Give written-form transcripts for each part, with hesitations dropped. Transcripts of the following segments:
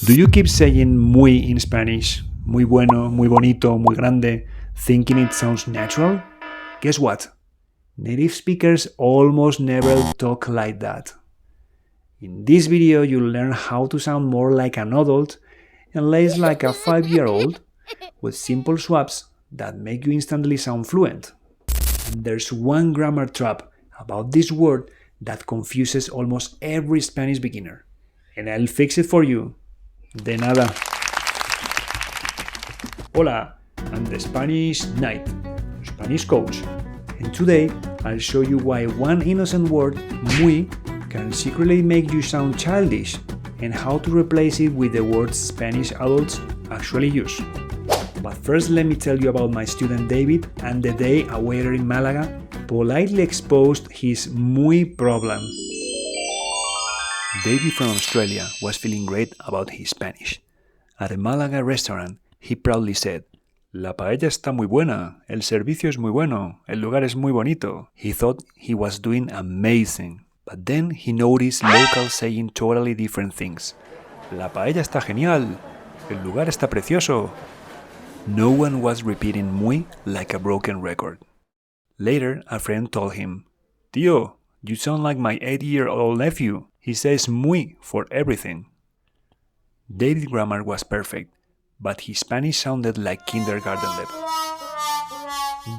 Do you keep saying muy in Spanish? Muy bueno, muy bonito, muy grande, thinking it sounds natural? Guess what? Native speakers almost never talk like that. In this video, you'll learn how to sound more like an adult and less like a 5-year-old with simple swaps that make you instantly sound fluent. And there's one grammar trap about this word that confuses almost every Spanish beginner. And I'll fix it for you. De nada. Hola, I'm the Spanish Knight, Spanish coach. And today, I'll show you why one innocent word, muy, can secretly make you sound childish, and how to replace it with the words Spanish adults actually use. But first, let me tell you about my student David and the day a waiter in Malaga politely exposed his muy problem. David from Australia was feeling great about his Spanish. At a Malaga restaurant, he proudly said, "La paella está muy buena, el servicio es muy bueno, el lugar es muy bonito." He thought he was doing amazing. But then he noticed locals saying totally different things. La paella está genial, el lugar está precioso. No one was repeating muy like a broken record. Later, a friend told him, "Tío, you sound like my 8-year-old nephew. He says muy for everything." David's grammar was perfect, but his Spanish sounded like kindergarten level.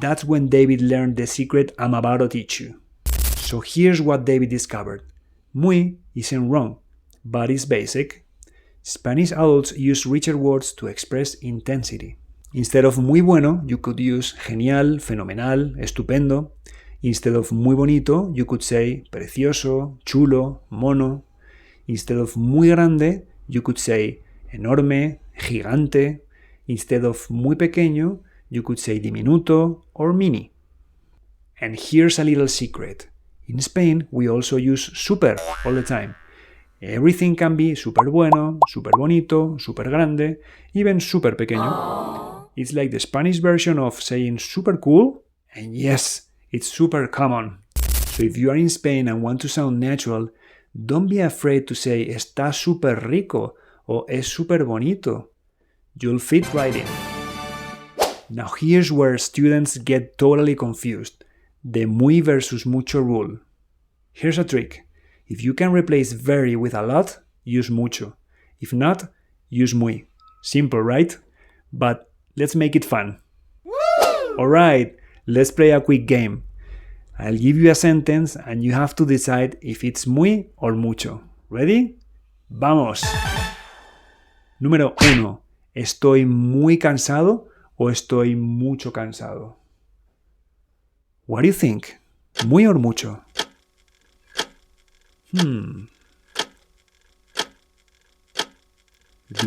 That's when David learned the secret I'm about to teach you. So here's what David discovered. Muy isn't wrong, but it's basic. Spanish adults use richer words to express intensity. Instead of muy bueno, you could use genial, fenomenal, estupendo. Instead of muy bonito, you could say precioso, chulo, mono. Instead of muy grande, you could say enorme, gigante. Instead of muy pequeño, you could say diminuto or mini. And here's a little secret. In Spain, we also use super all the time. Everything can be super bueno, super bonito, super grande, even super pequeño. It's like the Spanish version of saying super cool, and yes, it's super common. So if you are in Spain and want to sound natural, don't be afraid to say está super rico or es super bonito. You'll fit right in. Now here's where students get totally confused. The muy versus mucho rule. Here's a trick. If you can replace very with a lot, use mucho. If not, use muy. Simple, right? But let's make it fun. Alright, let's play a quick game. I'll give you a sentence and you have to decide if it's muy or mucho. Ready? ¡Vamos! Número 1. ¿Estoy muy cansado o estoy mucho cansado? What do you think? ¿Muy or mucho? The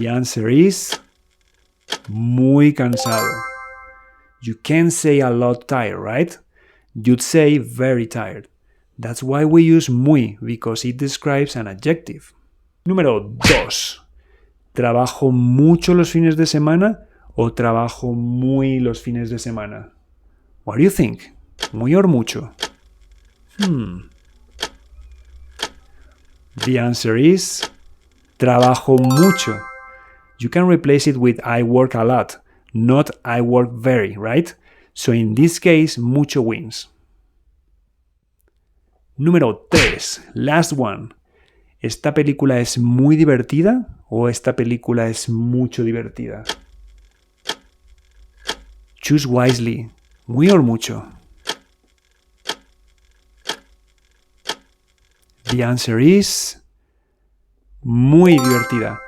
answer is muy cansado. You can't say a lot tired, right? You'd say very tired. That's why we use muy, because it describes an adjective. Número 2. ¿Trabajo mucho los fines de semana o trabajo muy los fines de semana? What do you think? ¿Muy or mucho? The answer is trabajo mucho. You can replace it with I work a lot, not I work very, right? So in this case, mucho wins. Número 3. Last one. ¿Esta película es muy divertida o esta película es mucho divertida? Choose wisely. ¿Muy or mucho? The answer is muy divertida,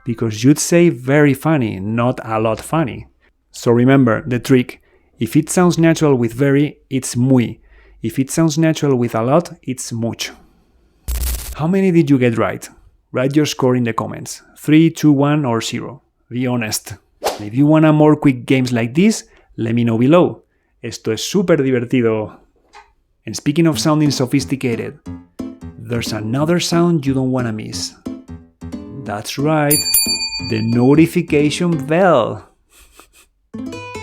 because you'd say very funny, not a lot funny. So remember the trick. If it sounds natural with very, it's muy. If it sounds natural with a lot, it's mucho. How many did you get right? Write your score in the comments. 3, 2, 1 or 0. Be honest. If you want more quick games like this, let me know below. Esto es súper divertido. And speaking of sounding sophisticated, there's another sound you don't want to miss. That's right, the notification bell.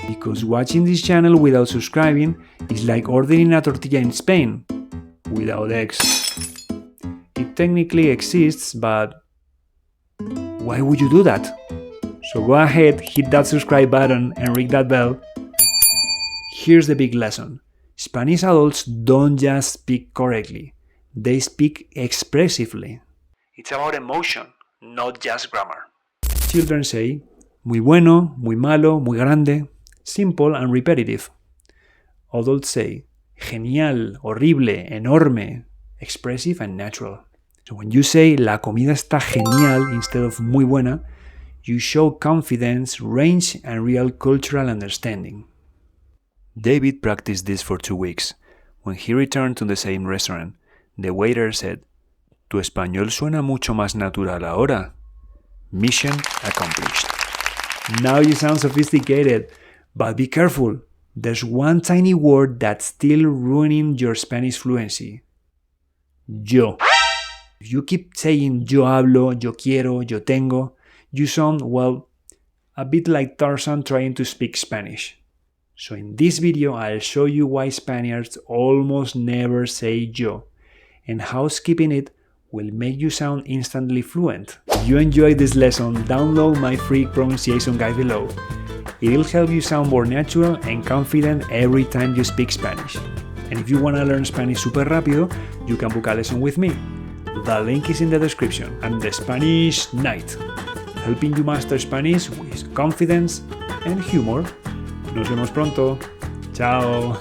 Because watching this channel without subscribing is like ordering a tortilla in Spain without eggs. It technically exists, but Why would you do that? So go ahead, hit that subscribe button and ring that bell. Here's the big lesson. Spanish adults don't just speak correctly. They speak expressively. It's about emotion, not just grammar. Children say, muy bueno, muy malo, muy grande, simple and repetitive. Adults say, genial, horrible, enorme, expressive and natural. So when you say la comida está genial instead of muy buena, you show confidence, range, and real cultural understanding. David practiced this for 2 weeks. When he returned to the same restaurant, the waiter said, Tu español suena mucho más natural ahora. Mission accomplished. Now you sound sophisticated, but be careful. There's one tiny word that's still ruining your Spanish fluency. Yo. If you keep saying yo hablo, yo quiero, yo tengo, you sound, well, a bit like Tarzan trying to speak Spanish. So in this video, I'll show you why Spaniards almost never say yo, and how skipping it will make you sound instantly fluent. If you enjoyed this lesson, download my free pronunciation guide below. It'll help you sound more natural and confident every time you speak Spanish. And if you want to learn Spanish super rápido, you can book a lesson with me. The link is in the description. I'm the Spanish Knight, helping you master Spanish with confidence and humor. Nos vemos pronto. Chao.